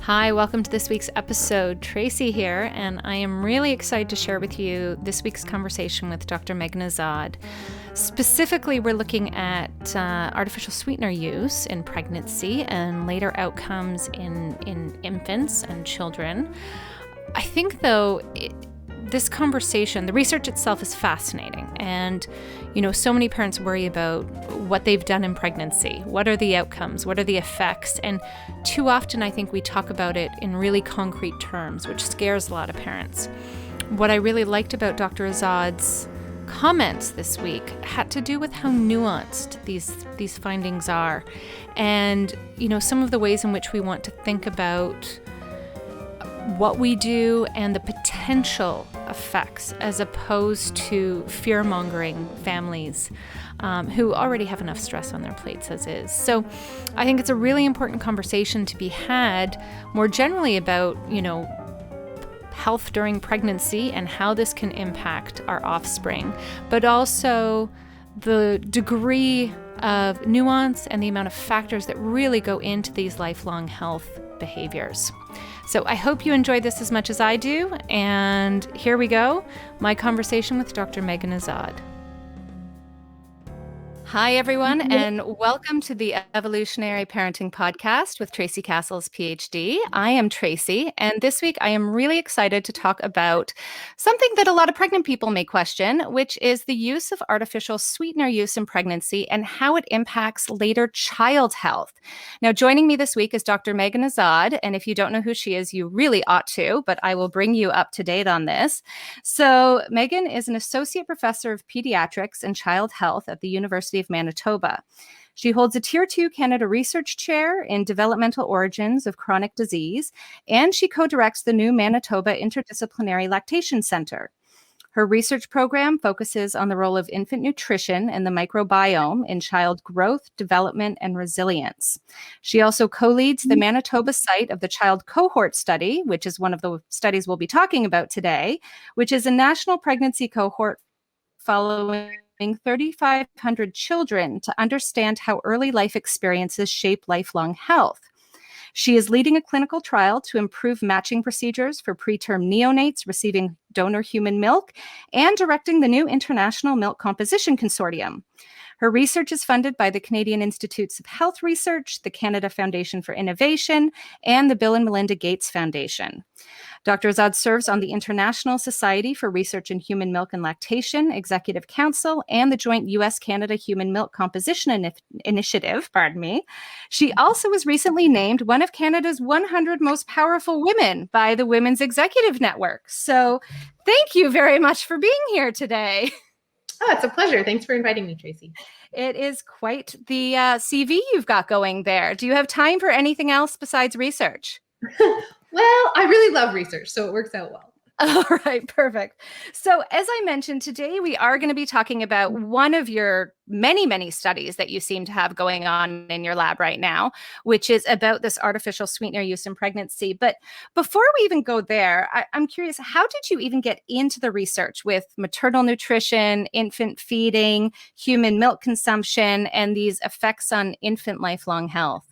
Hi, welcome to this week's episode. Tracy here, and I am really excited to share with you this week's conversation with Dr. Meghan Azad. Specifically, we're looking at artificial sweetener use in pregnancy and later outcomes in infants and children. I think, though, this conversation, the research itself is fascinating. And, so many parents worry about what they've done in pregnancy. What are the outcomes? What are the effects? And too often, I think we talk about it in really concrete terms, which scares a lot of parents. What I really liked about Dr. Azad's comments this week had to do with how nuanced these findings are. And, some of the ways in which we want to think about what we do and the potential effects, as opposed to fear-mongering families who already have enough stress on their plates as is. So I think it's a really important conversation to be had more generally about, health during pregnancy and how this can impact our offspring, but also the degree of nuance and the amount of factors that really go into these lifelong health behaviors. So I hope you enjoyed this as much as I do, and here we go, my conversation with Dr. Meghan Azad. Hi, everyone, and welcome to the Evolutionary Parenting Podcast with Tracy Castles, PhD. I am Tracy, and this week I am really excited to talk about something that a lot of pregnant people may question, which is the use of artificial sweetener use in pregnancy and how it impacts later child health. Now, joining me this week is Dr. Meghan Azad, and if you don't know who she is, you really ought to, but I will bring you up to date on this. So, Meghan is an associate professor of pediatrics and child health at the University of Manitoba. She holds a Tier 2 Canada Research Chair in Developmental Origins of Chronic Disease, and she co-directs the new Manitoba Interdisciplinary Lactation Centre. Her research program focuses on the role of infant nutrition and the microbiome in child growth, development, and resilience. She also co-leads the Manitoba site of the Child Cohort study, which is one of the studies we'll be talking about today, which is a national pregnancy cohort following 3,500 children to understand how early life experiences shape lifelong health. She is leading a clinical trial to improve matching procedures for preterm neonates receiving donor human milk and directing the new International Milk Composition Consortium. Her research is funded by the Canadian Institutes of Health Research, the Canada Foundation for Innovation, and the Bill and Melinda Gates Foundation. Dr. Azad serves on the International Society for Research in Human Milk and Lactation Executive Council and the Joint U.S.-Canada Human Milk Composition Initiative. She also was recently named one of Canada's 100 most powerful women by the Women's Executive Network. So thank you very much for being here today. Oh, it's a pleasure. Thanks for inviting me, Tracy. It is quite the CV you've got going there. Do you have time for anything else besides research? Well, I really love research, so it works out well. All right, perfect. So as I mentioned, today we are going to be talking about one of your many, many studies that you seem to have going on in your lab right now, which is about this artificial sweetener use in pregnancy. But before we even go there, I'm curious, how did you even get into the research with maternal nutrition, infant feeding, human milk consumption, and these effects on infant lifelong health?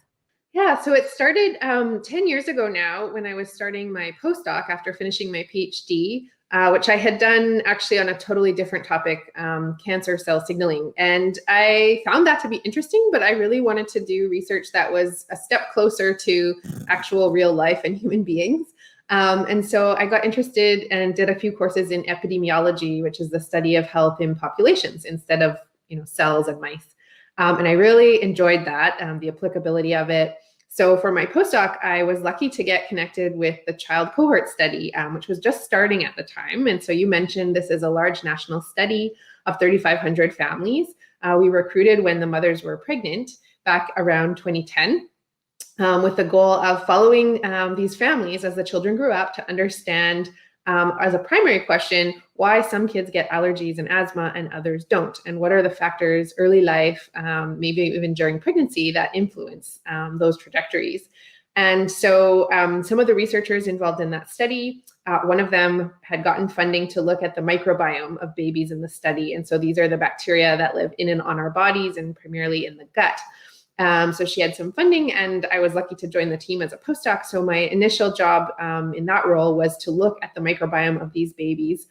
Yeah, so it started 10 years ago now when I was starting my postdoc after finishing my PhD, which I had done actually on a totally different topic, cancer cell signaling. And I found that to be interesting, but I really wanted to do research that was a step closer to actual real life and human beings. And so I got interested and did a few courses in epidemiology, which is the study of health in populations instead of cells and mice. And I really enjoyed that, the applicability of it. So for my postdoc, I was lucky to get connected with the Child Cohort study, which was just starting at the time. And so you mentioned this is a large national study of 3,500 families. We recruited when the mothers were pregnant back around 2010, with the goal of following these families as the children grew up to understand, as a primary question, why some kids get allergies and asthma and others don't, and what are the factors early life, maybe even during pregnancy, that influence those trajectories. And so some of the researchers involved in that study, one of them had gotten funding to look at the microbiome of babies in the study. And so these are the bacteria that live in and on our bodies and primarily in the gut. So she had some funding, and I was lucky to join the team as a postdoc. So my initial job in that role was to look at the microbiome of these babies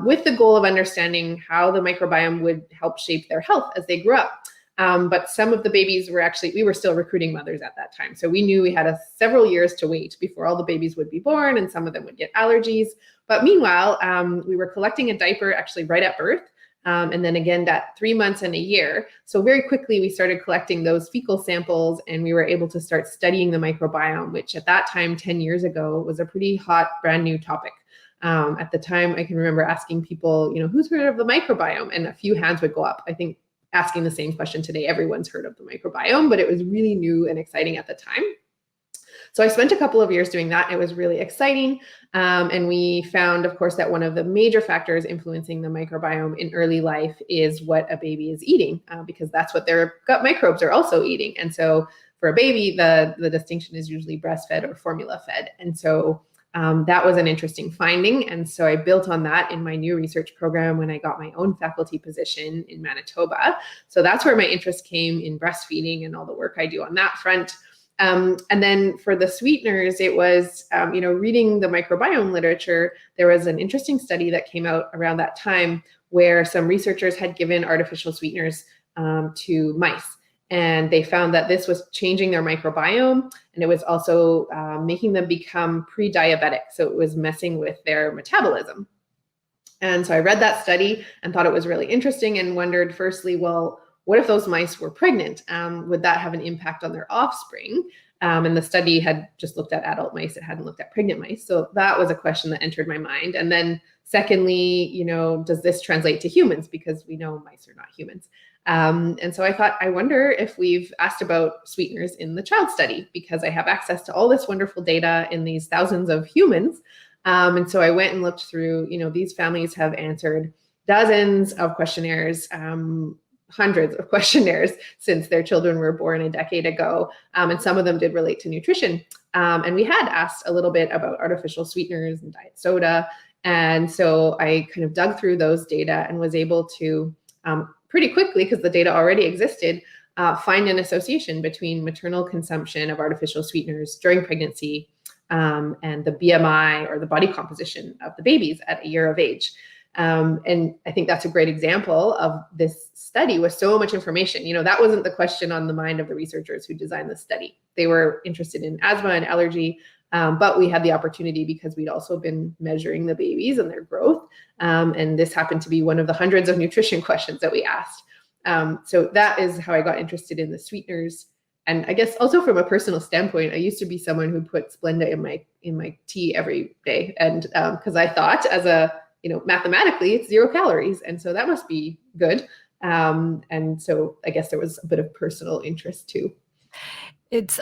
with the goal of understanding how the microbiome would help shape their health as they grew up. But some of the babies we were still recruiting mothers at that time. So we knew we had several years to wait before all the babies would be born, and some of them would get allergies. But meanwhile, we were collecting a diaper actually right at birth. And then again at 3 months and a year. So very quickly, we started collecting those fecal samples, and we were able to start studying the microbiome, which at that time, 10 years ago, was a pretty hot, brand new topic. At the time, I can remember asking people, who's heard of the microbiome? And a few hands would go up. I think asking the same question today, everyone's heard of the microbiome, but it was really new and exciting at the time. So I spent a couple of years doing that. It was really exciting. And we found, of course, that one of the major factors influencing the microbiome in early life is what a baby is eating, because that's what their gut microbes are also eating. And so for a baby, the distinction is usually breastfed or formula fed. And so that was an interesting finding. And so I built on that in my new research program when I got my own faculty position in Manitoba. So that's where my interest came in breastfeeding and all the work I do on that front. And then for the sweeteners, it was, reading the microbiome literature. There was an interesting study that came out around that time where some researchers had given artificial sweeteners to mice. And they found that this was changing their microbiome, and it was also making them become pre-diabetic. So it was messing with their metabolism. And so I read that study and thought it was really interesting and wondered, firstly, well, what if those mice were pregnant? Would that have an impact on their offspring? And the study had just looked at adult mice. It hadn't looked at pregnant mice. So that was a question that entered my mind. And then secondly, does this translate to humans? Because we know mice are not humans. And so I thought, I wonder if we've asked about sweeteners in the child study, because I have access to all this wonderful data in these thousands of humans. And so I went and looked through, these families have answered dozens of questionnaires, hundreds of questionnaires since their children were born a decade ago. And some of them did relate to nutrition. And we had asked a little bit about artificial sweeteners and diet soda. And so I kind of dug through those data and was able to pretty quickly, because the data already existed, find an association between maternal consumption of artificial sweeteners during pregnancy and the BMI, or the body composition of the babies at a year of age. And I think that's a great example of this study with so much information. That wasn't the question on the mind of the researchers who designed the study. They were interested in asthma and allergy, but we had the opportunity because we'd also been measuring the babies and their growth. And this happened to be one of the hundreds of nutrition questions that we asked. So that is how I got interested in the sweeteners. And I guess also from a personal standpoint, I used to be someone who put Splenda in my tea every day. And because I thought mathematically it's 0 calories. And so that must be good. And so I guess there was a bit of personal interest too.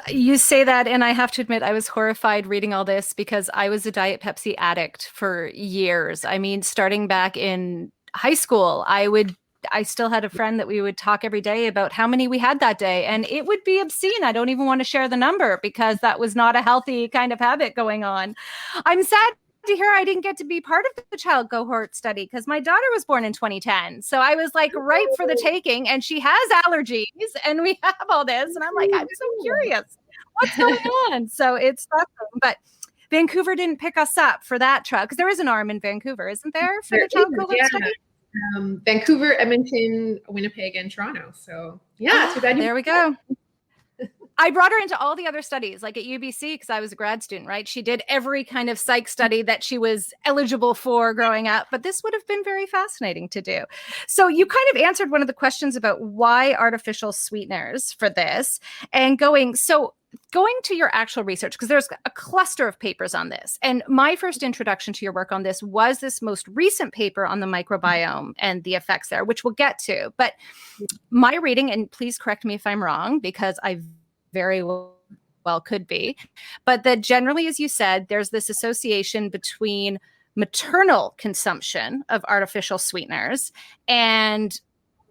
You say that, and I have to admit, I was horrified reading all this because I was a Diet Pepsi addict for years. I mean, starting back in high school, I still had a friend that we would talk every day about how many we had that day, and it would be obscene. I don't even want to share the number because that was not a healthy kind of habit going on. I'm sad to hear I didn't get to be part of the child cohort study because my daughter was born in 2010. So I was like ripe for the taking, and she has allergies and we have all this. And I'm like, I'm so curious what's going on. So it's fascinating. But Vancouver didn't pick us up for that trial because there is an arm in Vancouver, isn't there, for the child cohort study? Vancouver, Edmonton, Winnipeg, and Toronto. So yeah, too bad. There we go. I brought her into all the other studies, like at UBC, because I was a grad student, right? She did every kind of psych study that she was eligible for growing up, but this would have been very fascinating to do. So you kind of answered one of the questions about why artificial sweeteners for this, and going to your actual research, because there's a cluster of papers on this. And my first introduction to your work on this was this most recent paper on the microbiome and the effects there, which we'll get to. But my reading, and please correct me if I'm wrong, because I very well could be, but that generally, as you said, there's this association between maternal consumption of artificial sweeteners and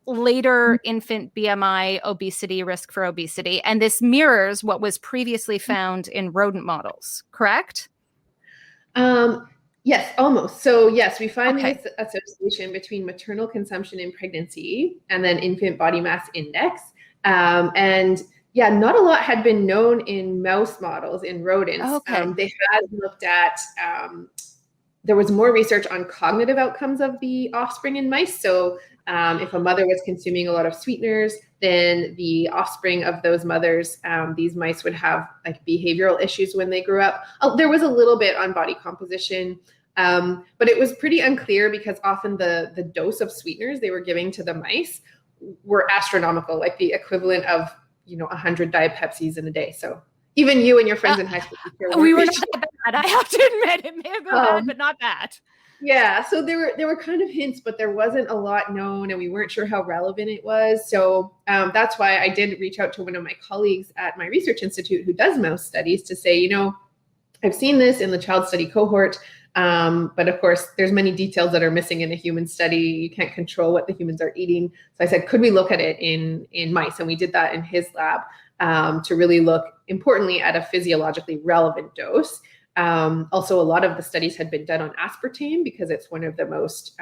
later infant BMI, obesity, risk for obesity. And this mirrors what was previously found in rodent models, correct? Yes, almost. So yes, we find this association between maternal consumption in pregnancy and then infant body mass index. And Yeah, not a lot had been known in mouse models, in rodents. Okay. They had looked at, there was more research on cognitive outcomes of the offspring in mice. So if a mother was consuming a lot of sweeteners, then the offspring of those mothers, these mice would have like behavioral issues when they grew up. There was a little bit on body composition, but it was pretty unclear because often the dose of sweeteners they were giving to the mice were astronomical, like the equivalent of 100 Diet Pepsis in a day. So even you and your friends in high school we were not that bad. I have to admit, it may have been bad, but not bad. Yeah, so there were kind of hints, but there wasn't a lot known, and we weren't sure how relevant it was. So that's why I did reach out to one of my colleagues at my research institute who does mouse studies to say, I've seen this in the child study cohort, but of course, there's many details that are missing in a human study. You can't control what the humans are eating. So I said, could we look at it in mice? And we did that in his lab to really look, importantly, at a physiologically relevant dose. Also, a lot of the studies had been done on aspartame because it's one of the most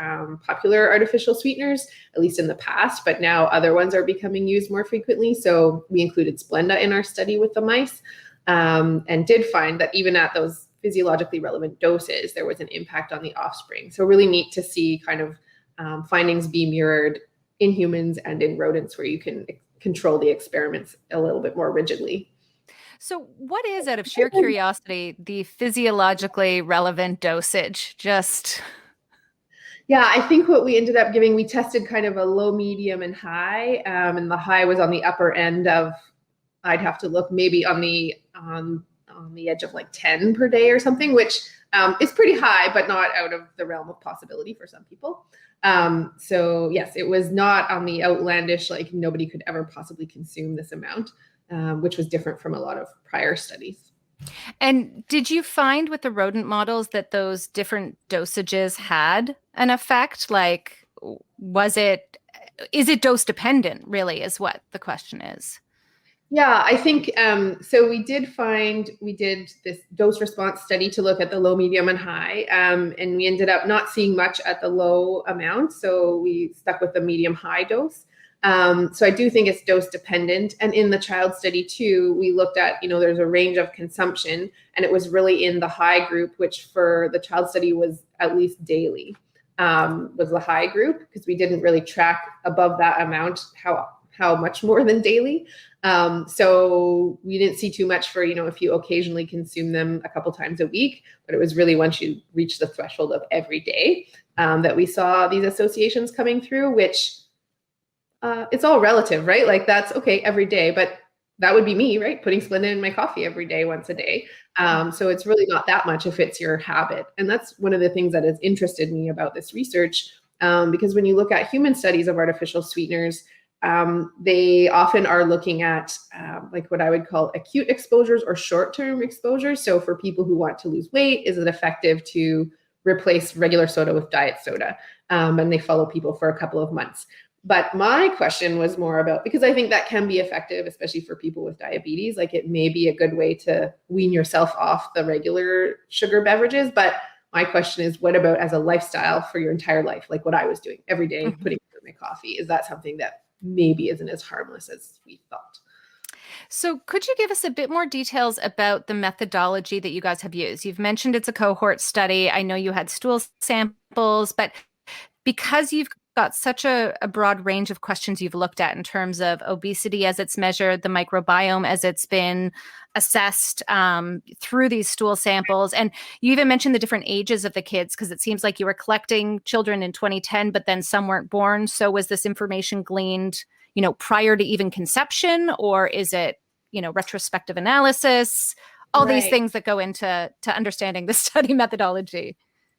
popular artificial sweeteners, at least in the past, but now other ones are becoming used more frequently. So we included Splenda in our study with the mice and did find that even at those physiologically relevant doses, there was an impact on the offspring. So really neat to see kind of findings be mirrored in humans and in rodents where you can control the experiments a little bit more rigidly. So what is, out of sheer curiosity, the physiologically relevant dosage? Yeah, I think what we ended up giving, we tested kind of a low, medium, and high. And the high was on the upper end of, I'd have to look, maybe on the edge of like 10 per day or something, which is pretty high, but not out of the realm of possibility for some people. So yes, it was not on the outlandish, like nobody could ever possibly consume this amount. Which was different from a lot of prior studies. And did you find with the rodent models that those different dosages had an effect? Like, is it dose dependent, really, is what the question is? Yeah, I think, so we did this dose response study to look at the low, medium, and high, and we ended up not seeing much at the low amount. So we stuck with the medium high dose. So I do think it's dose dependent. And in the child study too, we looked at, there's a range of consumption, and it was really in the high group, which for the child study was at least daily, was the high group, because we didn't really track above that amount, how much more than daily. So we didn't see too much for, if you occasionally consume them a couple times a week, but it was really once you reach the threshold of every day, that we saw these associations coming through, which it's all relative, right? Like that's okay every day, but that would be me, right? Putting Splenda in my coffee every day, once a day. So it's really not that much if it's your habit. And that's one of the things that has interested me about this research, because when you look at human studies of artificial sweeteners, they often are looking at like what I would call acute exposures or short-term exposures. So for people who want to lose weight, is it effective to replace regular soda with diet soda? And they follow people for a couple of months. But my question was more about, because I think that can be effective, especially for people with diabetes. Like it may be a good way to wean yourself off the regular sugar beverages. But my question is, what about as a lifestyle for your entire life? Like what I was doing every day, putting it in my coffee. Is that something that maybe isn't as harmless as we thought? So could you give us a bit more details about the methodology that you guys have used? You've mentioned it's a cohort study. I know you had stool samples, but because you've got such a broad range of questions you've looked at in terms of obesity as it's measured, the microbiome as it's been assessed through these stool samples. And you even mentioned the different ages of the kids, because it seems like you were collecting children in 2010, but then some weren't born. So was this information gleaned, prior to even conception, or is it, retrospective analysis? All these things that go into understanding the study methodology.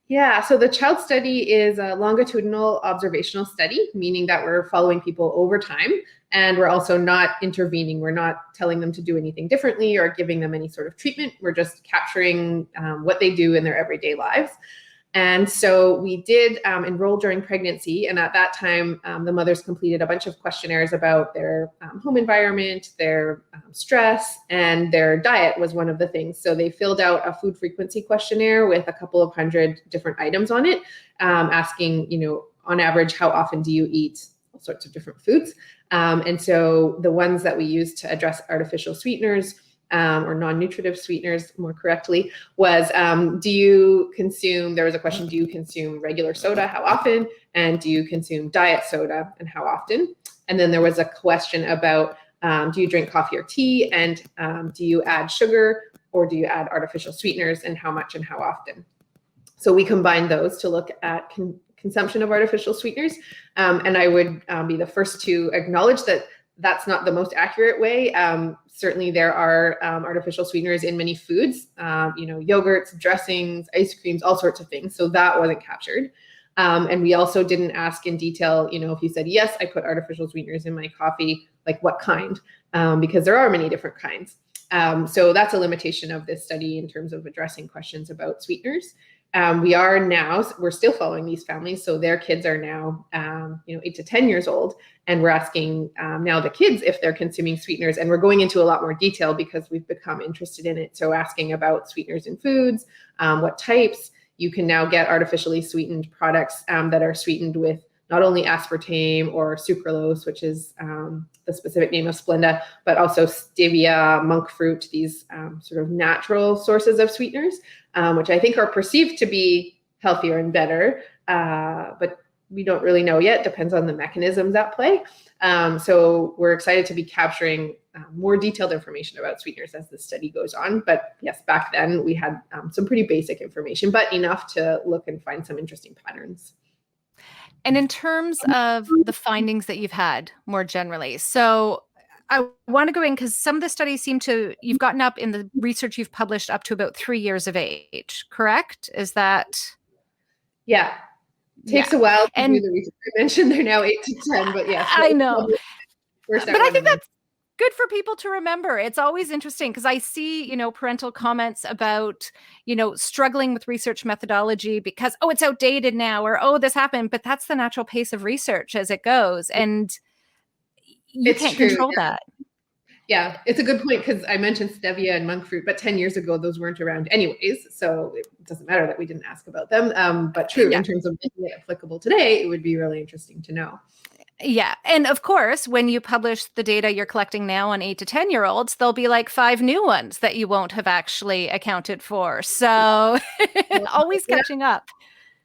Yeah, so the child study is a longitudinal observational study, meaning that we're following people over time, and we're also not intervening. We're not telling them to do anything differently or giving them any sort of treatment. We're just capturing what they do in their everyday lives. And so we did enroll during pregnancy. And at that time, the mothers completed a bunch of questionnaires about their home environment, their stress, and their diet was one of the things. So they filled out a food frequency questionnaire with a couple of hundred different items on it, asking, on average, how often do you eat all sorts of different foods. And so the ones that we used to address artificial sweeteners, or non-nutritive sweeteners more correctly, was there was a question, do you consume regular soda? How often? And do you consume diet soda? And how often? And then there was a question about, do you drink coffee or tea? And do you add sugar or do you add artificial sweeteners, and how much and how often? So we combined those to look at consumption of artificial sweeteners. And I would be the first to acknowledge that that's not the most accurate way. Certainly there are artificial sweeteners in many foods, yogurts, dressings, ice creams, all sorts of things. So that wasn't captured. And we also didn't ask in detail, if you said, yes, I put artificial sweeteners in my coffee, like what kind? Because there are many different kinds. So that's a limitation of this study in terms of addressing questions about sweeteners. We're still following these families. So their kids are now, 8 to 10 years old. And we're asking now the kids if they're consuming sweeteners. And we're going into a lot more detail because we've become interested in it. So asking about sweeteners in foods, what types. You can now get artificially sweetened products that are sweetened with not only aspartame or sucralose, which is the specific name of Splenda, but also stevia, monk fruit, these sort of natural sources of sweeteners, which I think are perceived to be healthier and better, but we don't really know yet. Depends on the mechanisms at play. So we're excited to be capturing more detailed information about sweeteners as the study goes on. But yes, back then we had some pretty basic information, but enough to look and find some interesting patterns. And in terms of the findings that you've had more generally, so I want to go in because some of the studies you've gotten up in the research you've published up to about 3 years of age, correct? Is that? Yeah. Takes a while to do the research. I mentioned they're now 8 to 10, but yes. I know. But I think that's good for people to remember. It's always interesting because I see, parental comments about, struggling with research methodology because, it's outdated now, or, this happened, but that's the natural pace of research as it goes. And you can't control that. Yeah, it's a good point because I mentioned stevia and monk fruit, but 10 years ago, those weren't around anyways. So it doesn't matter that we didn't ask about them. But true, in terms of making it applicable today, it would be really interesting to know. Yeah. And of course, when you publish the data you're collecting now on 8 to 10-year-olds, there'll be like 5 new ones that you won't have actually accounted for. So always catching up.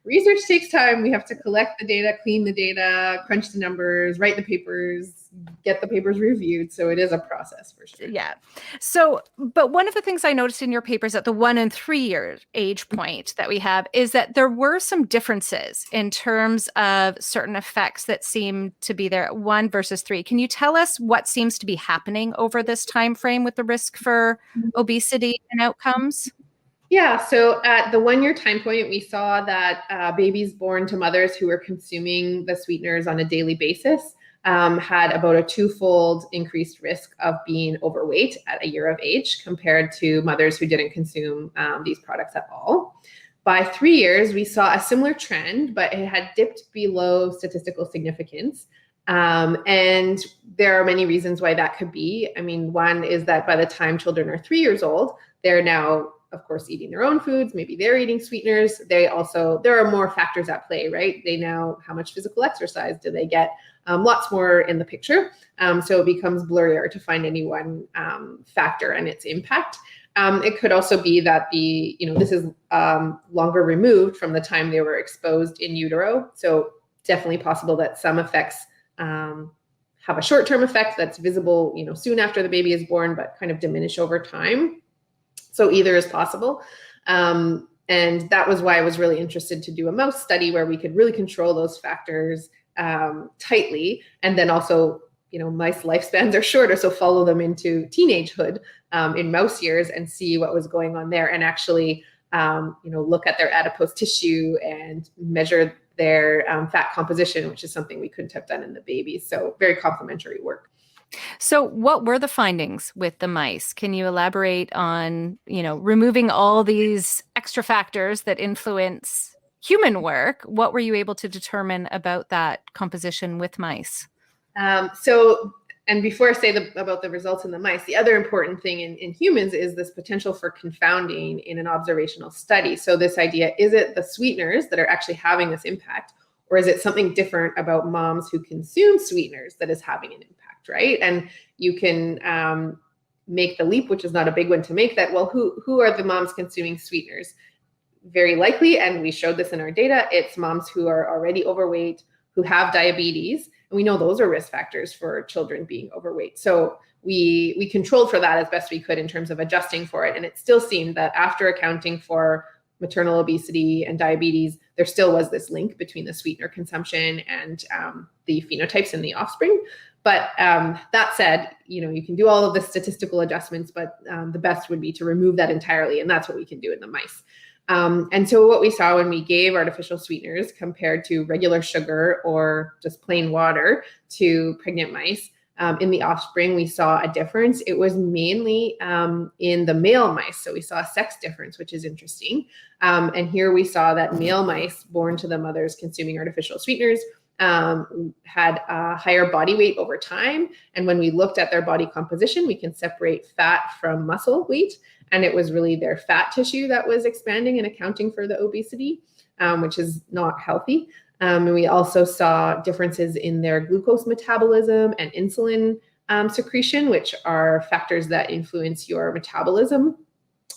Research takes time. We have to collect the data, clean the data, crunch the numbers, write the papers, get the papers reviewed. So it is a process for sure. Yeah. So, but one of the things I noticed in your papers at the 1 and 3 year age point that we have is that there were some differences in terms of certain effects that seem to be there at 1 versus 3. Can you tell us what seems to be happening over this time frame with the risk for obesity and outcomes? Yeah, so at the 1 year time point, we saw that babies born to mothers who were consuming the sweeteners on a daily basis had about a 2-fold increased risk of being overweight at a year of age compared to mothers who didn't consume these products at all. By 3 years, we saw a similar trend, but it had dipped below statistical significance. And there are many reasons why that could be. I mean, one is that by the time children are 3 years old, they're now, of course, eating their own foods. Maybe they're eating sweeteners. There are more factors at play, right? They know how much physical exercise do they get, lots more in the picture. So it becomes blurrier to find any one factor and its impact. It could also be that this is longer removed from the time they were exposed in utero. So definitely possible that some effects have a short-term effect that's visible, soon after the baby is born, but kind of diminish over time. So either is possible. And that was why I was really interested to do a mouse study where we could really control those factors tightly. And then also, mice lifespans are shorter, so follow them into teenagehood in mouse years and see what was going on there, and actually, look at their adipose tissue and measure their fat composition, which is something we couldn't have done in the baby. So very complementary work. So what were the findings with the mice? Can you elaborate on, removing all these extra factors that influence human work? What were you able to determine about that composition with mice? And before I say about the results in the mice, the other important thing in humans is this potential for confounding in an observational study. So this idea, is it the sweeteners that are actually having this impact? Or is it something different about moms who consume sweeteners that is having an impact, right? And you can make the leap, which is not a big one to make, that, well, who are the moms consuming sweeteners? Very likely, and we showed this in our data, it's moms who are already overweight, who have diabetes, and we know those are risk factors for children being overweight. So we controlled for that as best we could in terms of adjusting for it. And it still seemed that after accounting for maternal obesity and diabetes, there still was this link between the sweetener consumption and the phenotypes in the offspring. But that said, you can do all of the statistical adjustments, but the best would be to remove that entirely. And that's what we can do in the mice. And so what we saw when we gave artificial sweeteners compared to regular sugar or just plain water to pregnant mice, in the offspring, we saw a difference. It was mainly in the male mice. So we saw a sex difference, which is interesting. And here we saw that male mice born to the mothers consuming artificial sweeteners had a higher body weight over time. And when we looked at their body composition, we can separate fat from muscle weight. And it was really their fat tissue that was expanding and accounting for the obesity, which is not healthy. And we also saw differences in their glucose metabolism and insulin secretion, which are factors that influence your metabolism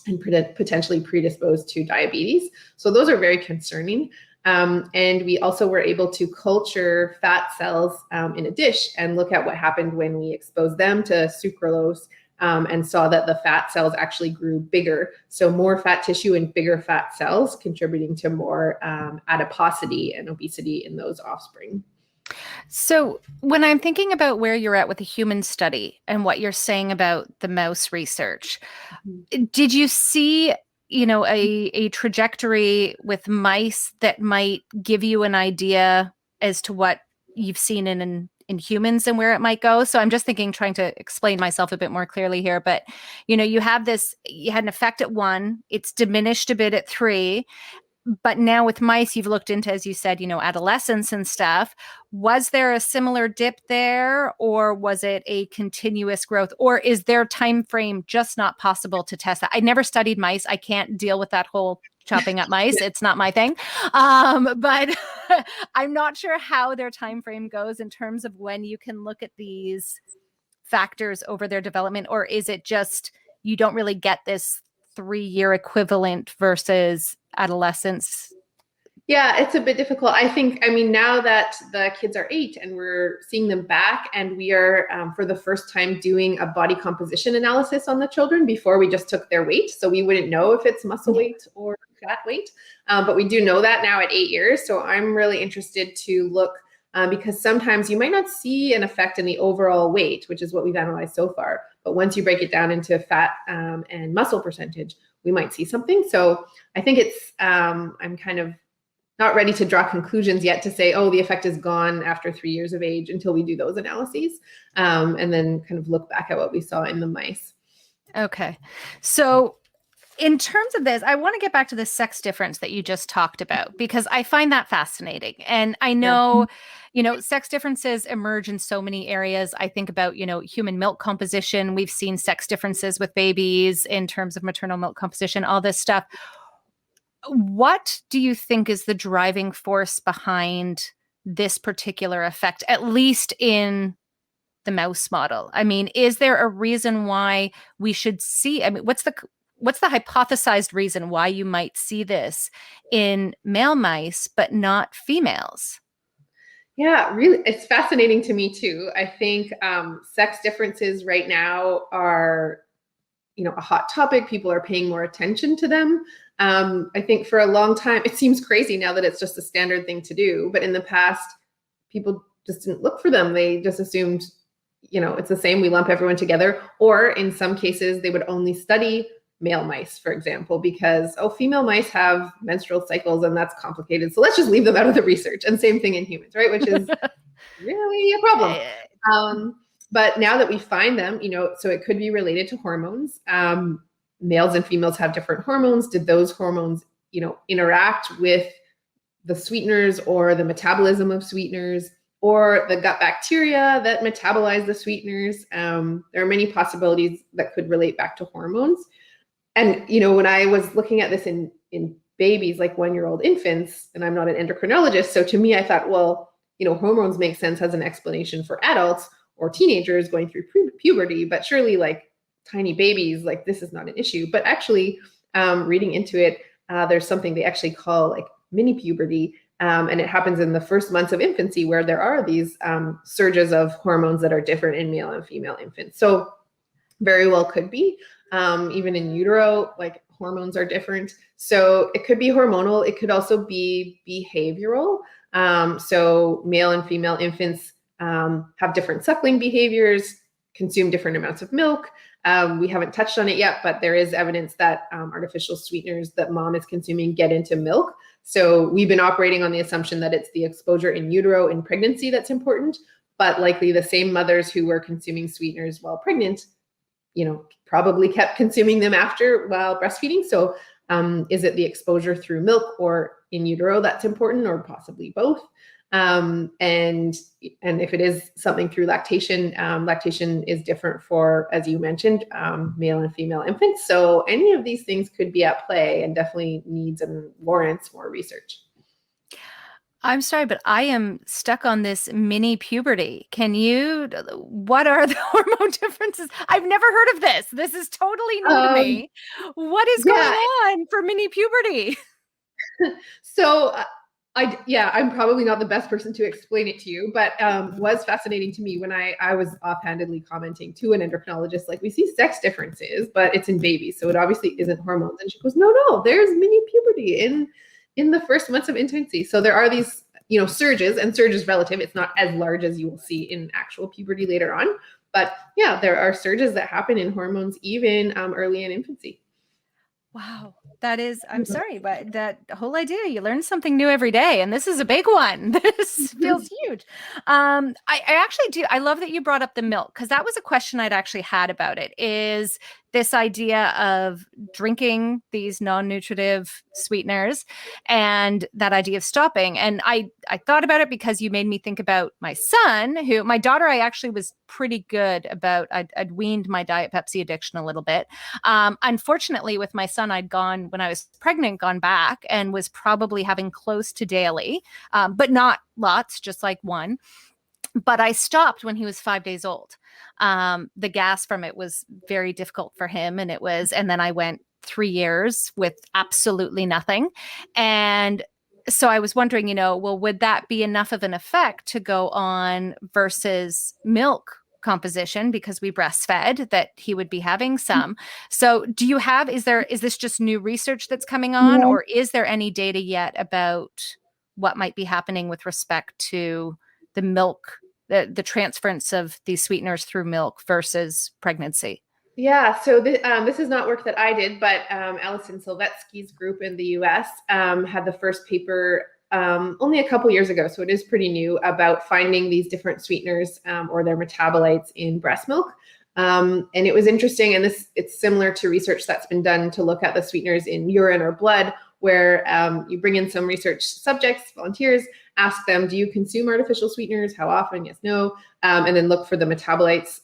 and potentially predispose to diabetes. So those are very concerning. And we also were able to culture fat cells in a dish and look at what happened when we exposed them to sucralose, and saw that the fat cells actually grew bigger. So more fat tissue and bigger fat cells contributing to more adiposity and obesity in those offspring. So when I'm thinking about where you're at with the human study and what you're saying about the mouse research, did you see a trajectory with mice that might give you an idea as to what you've seen in humans and where it might go? So I'm just trying to explain myself a bit more clearly here, but you had an effect at 1, it's diminished a bit at 3, but now with mice, you've looked into, as you said, adolescence and stuff. Was there a similar dip there, or was it a continuous growth, or is their time frame just not possible to test that? I never studied mice. I can't deal with that whole chopping up mice. It's not my thing. But I'm not sure how their time frame goes in terms of when you can look at these factors over their development, or is it just you don't really get this 3-year equivalent versus adolescence? Yeah, it's a bit difficult. Now that the kids are 8 and we're seeing them back, and we are for the first time doing a body composition analysis on the children before we just took their weight. So we wouldn't know if it's muscle weight or fat weight, but we do know that now at 8 years. So I'm really interested to look because sometimes you might not see an effect in the overall weight, which is what we've analyzed so far. But once you break it down into fat and muscle percentage, we might see something. So I think it's, I'm kind of not ready to draw conclusions yet to say, oh, the effect is gone after 3 years of age until we do those analyses, and then kind of look back at what we saw in the mice. Okay. So in terms of this, I want to get back to the sex difference that you just talked about, because I find that fascinating. And I know, sex differences emerge in so many areas. I think about, human milk composition. We've seen sex differences with babies in terms of maternal milk composition, all this stuff. What do you think is the driving force behind this particular effect, at least in the mouse model? I mean, is there a reason why we should see, what's the hypothesized reason why you might see this in male mice, but not females? Yeah, really, it's fascinating to me too. I think sex differences right now are, a hot topic. People are paying more attention to them. I think for a long time, it seems crazy now that it's just a standard thing to do. But in the past, people just didn't look for them. They just assumed, it's the same. We lump everyone together. Or in some cases, they would only study male mice, for example, because, female mice have menstrual cycles and that's complicated. So let's just leave them out of the research. And same thing in humans, right? Which is really a problem. But now that we find them, so it could be related to hormones. Males and females have different hormones. Did those hormones, interact with the sweeteners or the metabolism of sweeteners or the gut bacteria that metabolize the sweeteners? There are many possibilities that could relate back to hormones. And, when I was looking at this in babies, like 1-year-old infants, and I'm not an endocrinologist. So to me, I thought, well, hormones make sense as an explanation for adults or teenagers going through puberty, but surely like tiny babies, like this is not an issue. But actually, reading into it, there's something they actually call like mini puberty. And it happens in the first months of infancy where there are these surges of hormones that are different in male and female infants. So very well could be. Even in utero, like hormones are different. So it could be hormonal. It could also be behavioral. So male and female infants have different suckling behaviors, consume different amounts of milk. We haven't touched on it yet, but there is evidence that artificial sweeteners that mom is consuming get into milk. So we've been operating on the assumption that it's the exposure in utero in pregnancy that's important, but likely the same mothers who were consuming sweeteners while pregnant, probably kept consuming them after while breastfeeding. So is it the exposure through milk or in utero that's important, or possibly both? And if it is something through lactation, lactation is different for, as you mentioned, male and female infants. So any of these things could be at play and definitely needs and warrants more research. I'm sorry, but I am stuck on this mini puberty. What are the hormone differences? I've never heard of this. This is totally new to me. What is going on for mini puberty? So I'm probably not the best person to explain it to you, but was fascinating to me when I was offhandedly commenting to an endocrinologist, like, we see sex differences, but it's in babies, so it obviously isn't hormones. And she goes, no, there's mini puberty in the first months of infancy. So there are these, surges, and surge is relative. It's not as large as you will see in actual puberty later on, but yeah, there are surges that happen in hormones even early in infancy. Wow. I'm sorry, but that whole idea, you learn something new every day, and this is a big one. This feels huge. I actually do. I love that you brought up the milk, because that was a question I'd actually had about it, is this idea of drinking these non-nutritive sweeteners and that idea of stopping. And I thought about it because you made me think about my son, my daughter, I actually was pretty good about, I'd weaned my Diet Pepsi addiction a little bit. Unfortunately, with my son, when I was pregnant, gone back and was probably having close to daily, but not lots, just like one. But I stopped when he was 5 days old. The gas from it was very difficult for him. And then I went 3 years with absolutely nothing. And so I was wondering, would that be enough of an effect to go on versus milk composition, because we breastfed, that he would be having some. So is this just new research that's coming on, or is there any data yet about what might be happening with respect to the milk, the transference of these sweeteners through milk versus pregnancy? Yeah, so this is not work that I did, but Alison Silvetsky's group in the US had the first paper only a couple years ago, so it is pretty new, about finding these different sweeteners or their metabolites in breast milk. And it was interesting, and it's similar to research that's been done to look at the sweeteners in urine or blood, where you bring in some research subjects, volunteers, ask them, do you consume artificial sweeteners? How often? Yes, no. And then look for the metabolites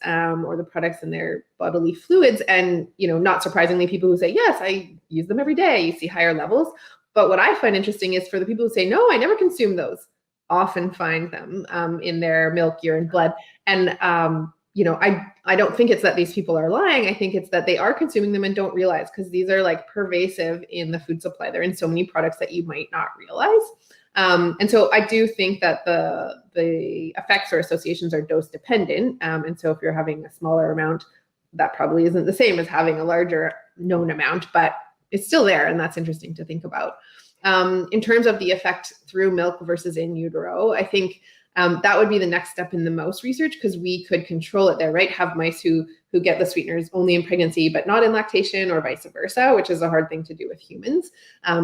or the products in their bodily fluids. And, not surprisingly, people who say, yes, I use them every day, you see higher levels. But what I find interesting is for the people who say, no, I never consume those, often find them in their milk, urine, blood. And, I don't think it's that these people are lying. I think it's that they are consuming them and don't realize, because these are like pervasive in the food supply. They're in so many products that you might not realize. And so I do think that the effects or associations are dose dependent. And so if you're having a smaller amount, that probably isn't the same as having a larger known amount, but it's still there. And that's interesting to think about. In terms of the effect through milk versus in utero, I think that would be the next step in the mouse research, because we could control it there, right? Have mice who get the sweeteners only in pregnancy, but not in lactation, or vice versa, which is a hard thing to do with humans.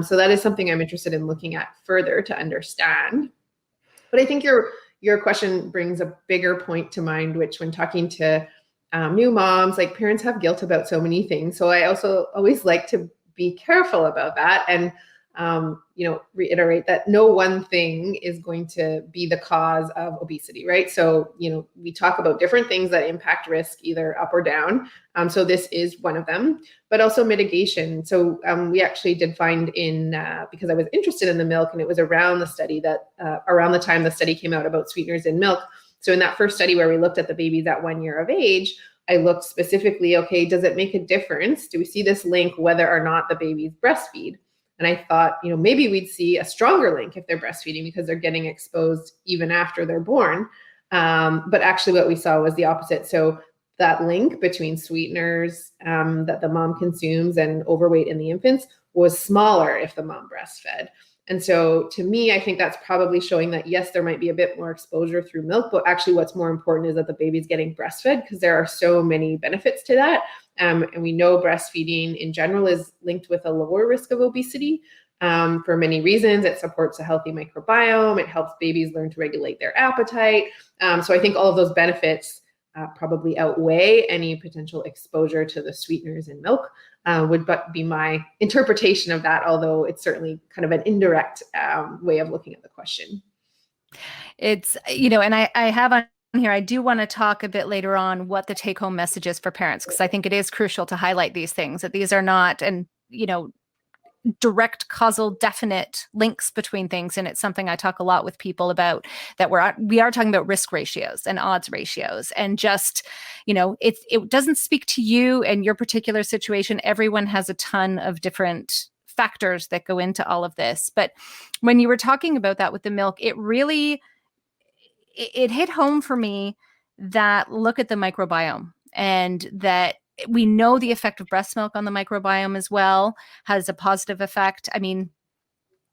So that is something I'm interested in looking at further to understand. But I think your question brings a bigger point to mind, which when talking to new moms, like, parents have guilt about so many things. So I also always like to be careful about that. And reiterate that no one thing is going to be the cause of obesity, right? So, we talk about different things that impact risk either up or down. So this is one of them, but also mitigation. So we actually did find because I was interested in the milk, and it was around the time the study came out about sweeteners in milk. So in that first study where we looked at the babies at 1 year of age, I looked specifically, okay, does it make a difference? Do we see this link whether or not the babies breastfeed? And I thought, maybe we'd see a stronger link if they're breastfeeding because they're getting exposed even after they're born. But actually what we saw was the opposite. So that link between sweeteners that the mom consumes and overweight in the infants was smaller if the mom breastfed. And so to me, I think that's probably showing that, yes, there might be a bit more exposure through milk, but actually what's more important is that the baby's getting breastfed because there are so many benefits to that. And we know breastfeeding in general is linked with a lower risk of obesity for many reasons. It supports a healthy microbiome. It helps babies learn to regulate their appetite. So I think all of those benefits probably outweigh any potential exposure to the sweeteners in milk. Would be my interpretation of that, although it's certainly kind of an indirect way of looking at the question. It's, and I have on here, I do want to talk a bit later on what the take-home message is for parents, because I think it is crucial to highlight these things, that these are not, direct causal definite links between things. And it's something I talk a lot with people about, that we are talking about risk ratios and odds ratios, and just, it doesn't speak to you and your particular situation. Everyone has a ton of different factors that go into all of this. But when you were talking about that with the milk, it really, it hit home for me that look at the microbiome, and that we know the effect of breast milk on the microbiome as well has a positive effect. I mean,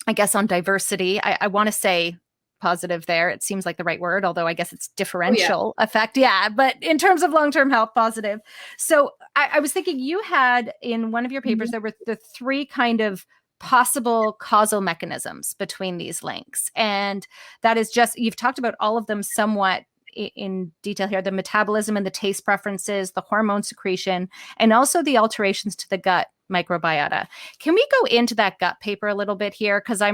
I guess on diversity, I want to say positive there. It seems like the right word, although I guess it's differential effect. Yeah. But in terms of long-term health, positive. So I was thinking you had in one of your papers, there were the three kind of possible causal mechanisms between these links. And that is just, you've talked about all of them somewhat in detail here: the metabolism and the taste preferences, the hormone secretion, and also the alterations to the gut microbiota. Can we go into that gut paper a little bit here? Because I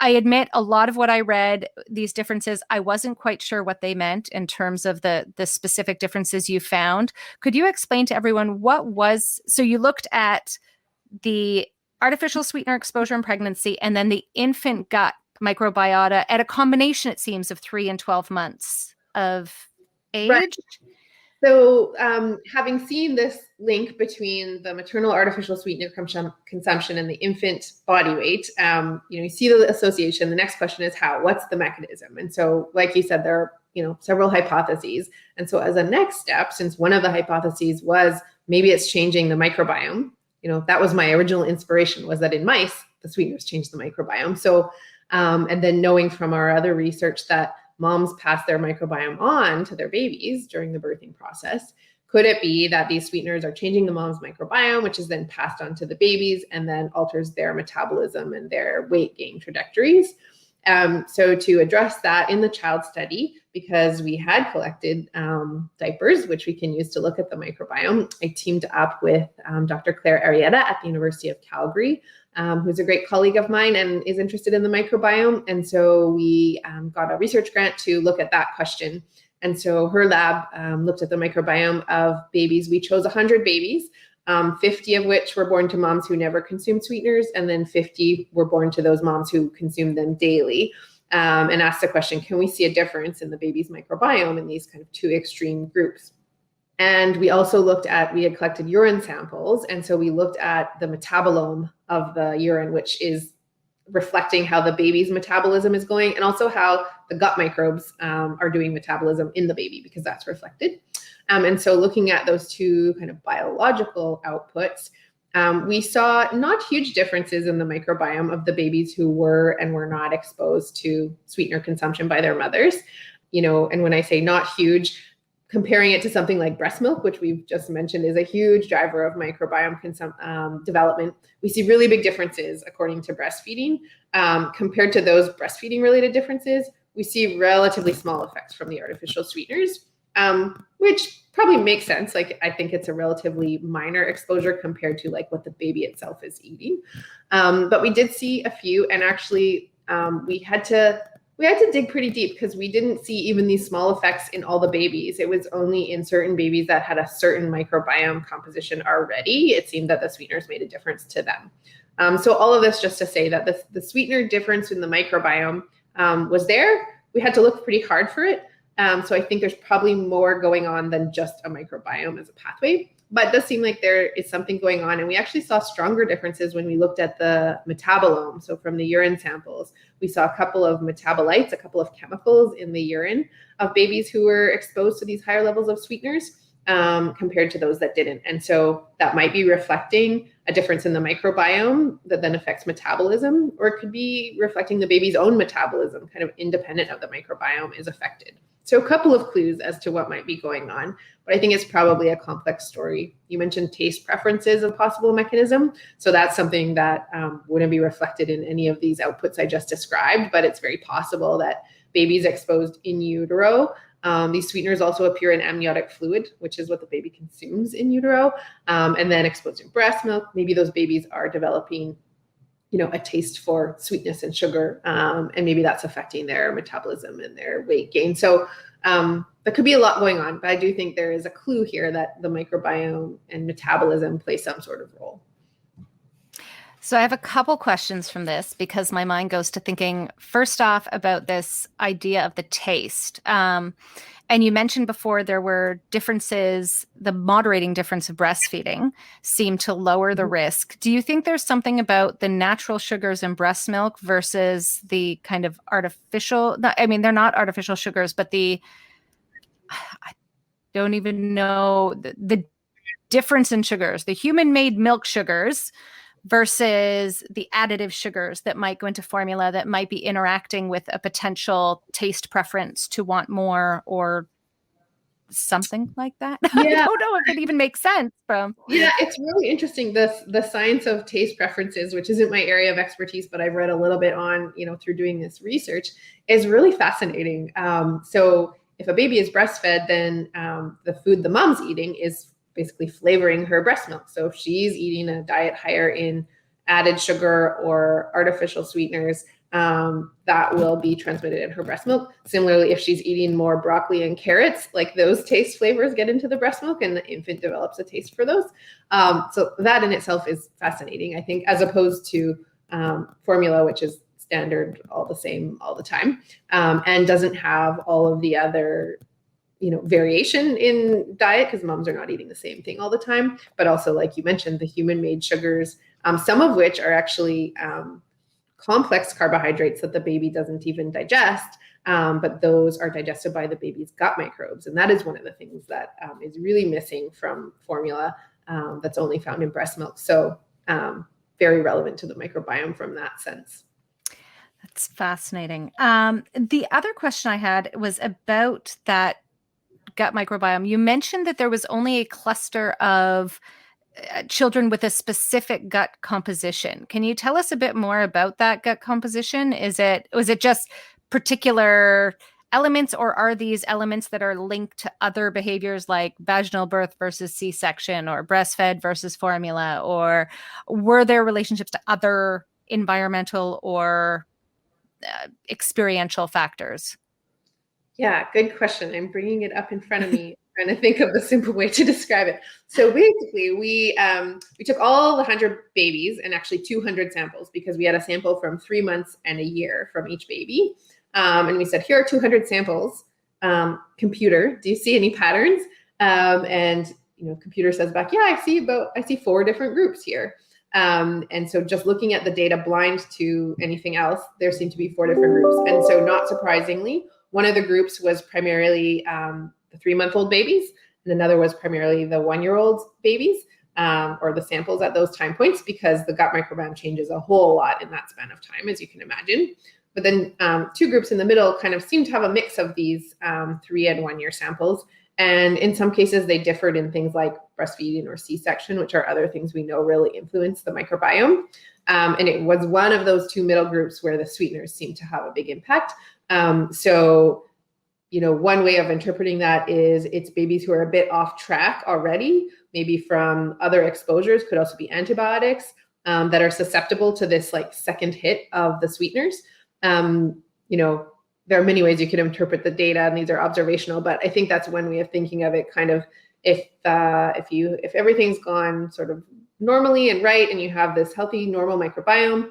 admit a lot of what I read, these differences, I wasn't quite sure what they meant in terms of the specific differences you found. Could you explain to everyone so you looked at the artificial sweetener exposure in pregnancy, and then the infant gut microbiota at a combination, it seems, of 3 and 12 months of age. Right. So having seen this link between the maternal artificial sweetener consumption and the infant body weight, you see the association. The next question is how? What's the mechanism? And so, like you said, there are several hypotheses. And so as a next step, since one of the hypotheses was maybe it's changing the microbiome, that was my original inspiration, was that in mice, the sweeteners change the microbiome. So and then knowing from our other research that moms pass their microbiome on to their babies during the birthing process, could it be that these sweeteners are changing the mom's microbiome, which is then passed on to the babies and then alters their metabolism and their weight gain trajectories? So to address that in the child study, because we had collected diapers, which we can use to look at the microbiome, I teamed up with Dr. Claire Arrieta at the University of Calgary, who's a great colleague of mine and is interested in the microbiome. And so we got a research grant to look at that question. And so her lab looked at the microbiome of babies. We chose 100 babies, 50 of which were born to moms who never consumed sweeteners, and then 50 were born to those moms who consumed them daily, and asked the question, can we see a difference in the baby's microbiome in these kind of two extreme groups? And we also we had collected urine samples. And so we looked at the metabolome of the urine, which is reflecting how the baby's metabolism is going, and also how the gut microbes are doing metabolism in the baby, because that's reflected. And so looking at those two kind of biological outputs, we saw not huge differences in the microbiome of the babies who were and were not exposed to sweetener consumption by their mothers. And when I say not huge, comparing it to something like breast milk, which we've just mentioned is a huge driver of microbiome development, we see really big differences according to breastfeeding. Compared to those breastfeeding related differences, we see relatively small effects from the artificial sweeteners. which probably makes sense. Like, I think it's a relatively minor exposure compared to like what the baby itself is eating. But we did see a few, and actually we had to dig pretty deep because we didn't see even these small effects in all the babies. It was only in certain babies that had a certain microbiome composition already. It seemed that the sweeteners made a difference to them. So all of this just to say that the sweetener difference in the microbiome was there. We had to look pretty hard for it. So I think there's probably more going on than just a microbiome as a pathway. But it does seem like there is something going on. And we actually saw stronger differences when we looked at the metabolome. So from the urine samples, we saw a couple of metabolites, a couple of chemicals in the urine of babies who were exposed to these higher levels of sweeteners compared to those that didn't. And so that might be reflecting a difference in the microbiome that then affects metabolism, or it could be reflecting the baby's own metabolism, kind of independent of the microbiome, is affected. So a couple of clues as to what might be going on, but I think it's probably a complex story. You mentioned taste preferences as a possible mechanism. So that's something that wouldn't be reflected in any of these outputs I just described, but it's very possible that babies exposed in utero, these sweeteners also appear in amniotic fluid, which is what the baby consumes in utero, and then exposed in breast milk. Maybe those babies are developing a taste for sweetness and sugar, and maybe that's affecting their metabolism and their weight gain. So there could be a lot going on, but I do think there is a clue here that the microbiome and metabolism play some sort of role. So I have a couple questions from this because my mind goes to thinking first off about this idea of the taste. And you mentioned before there were differences, the moderating difference of breastfeeding seemed to lower the risk. Do you think there's something about the natural sugars in breast milk versus the kind of artificial, they're not artificial sugars, but I don't even know the difference in sugars, the human-made milk sugars versus the additive sugars that might go into formula that might be interacting with a potential taste preference to want more or something like that. Yeah. I don't know if it even makes sense. Yeah, it's really interesting. The science of taste preferences, which isn't my area of expertise, but I've read a little bit on, through doing this research, is really fascinating. So if a baby is breastfed, then the food the mom's eating is basically flavoring her breast milk. So if she's eating a diet higher in added sugar or artificial sweeteners, that will be transmitted in her breast milk. Similarly, if she's eating more broccoli and carrots, like those taste flavors get into the breast milk and the infant develops a taste for those. So that in itself is fascinating, I think, as opposed to formula, which is standard, all the same all the time, and doesn't have all of the other variation in diet because moms are not eating the same thing all the time, but also, like you mentioned, the human-made sugars, some of which are actually complex carbohydrates that the baby doesn't even digest, but those are digested by the baby's gut microbes. And that is one of the things that is really missing from formula that's only found in breast milk. So very relevant to the microbiome from that sense. That's fascinating. The other question I had was about that gut microbiome. You mentioned that there was only a cluster of children with a specific gut composition. Can you tell us a bit more about that gut composition? Was it just particular elements, or are these elements that are linked to other behaviors like vaginal birth versus C-section or breastfed versus formula, or were there relationships to other environmental or experiential factors? Yeah, good question. I'm bringing it up in front of me, trying to think of a simple way to describe it. So basically, we took all the 100 babies and actually 200 samples because we had a sample from 3 months and a year from each baby. And we said, here are 200 samples. Computer, do you see any patterns? And computer says back, yeah, I see 4 different groups here. And so just looking at the data blind to anything else, there seemed to be 4 different groups. And so not surprisingly, one of the groups was primarily the 3-month-old babies, and another was primarily the 1-year-old babies, or the samples at those time points, because the gut microbiome changes a whole lot in that span of time, as you can imagine. But then 2 groups in the middle kind of seem to have a mix of these 3 and 1 year samples. And in some cases, they differed in things like breastfeeding or C-section, which are other things we know really influence the microbiome. And it was one of those 2 middle groups where the sweeteners seem to have a big impact. So one way of interpreting that is it's babies who are a bit off track already, maybe from other exposures, could also be antibiotics, that are susceptible to this like second hit of the sweeteners. There are many ways you could interpret the data, and these are observational, but I think that's one way of thinking of it. Kind of if everything's gone sort of normally and right, and you have this healthy, normal microbiome,